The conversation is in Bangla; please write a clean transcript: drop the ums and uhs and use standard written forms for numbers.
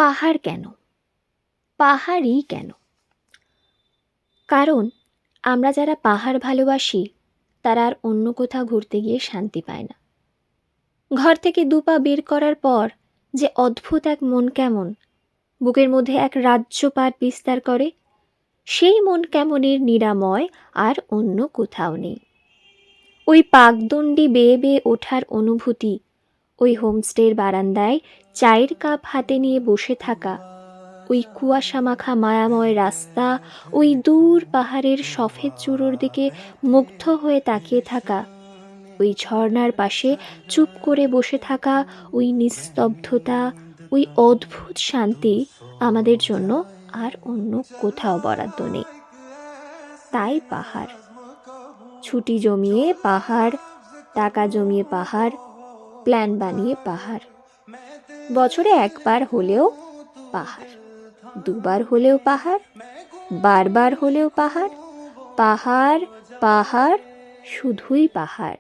পাহাড় কেন? পাহাড়ই কেন? কারণ আমরা যারা পাহাড় ভালোবাসি তারা আর অন্য কোথাও ঘুরতে গিয়ে শান্তি পায় না। ঘর থেকে দুপা বের করার পর যে অদ্ভুত এক মন কেমন বুকের মধ্যে এক রাজ্যপাট বিস্তার করে, সেই মন কেমনের নিরাময় আর অন্য কোথাও নেই। ওই পাকদণ্ডি বেয়ে বেয়ে ওঠার অনুভূতি, ওই হোমস্টের বারান্দায় চায়ের কাপ হাতে নিয়ে বসে থাকা, ওই কুয়াশা মাখা মায়াময় রাস্তা, ওই দূর পাহাড়ের সফেদ চূড়োর দিকে মুগ্ধ হয়ে তাকিয়ে থাকা, ওই ঝর্ণার পাশে চুপ করে বসে থাকা, ওই নিস্তব্ধতা, ওই অদ্ভুত শান্তি আমাদের জন্য আর অন্য কোথাও বরাদ্দ নেই। তাই পাহাড়, ছুটি জমিয়ে পাহাড়, টাকা জমিয়ে পাহাড়, প্ল্যান বানিয়ে পাহাড়, বছরে একবার হলেও পাহাড়, দুবার হলেও পাহাড়, বারবার হলেও পাহাড়, পাহাড় পাহাড়, শুধুই পাহাড়।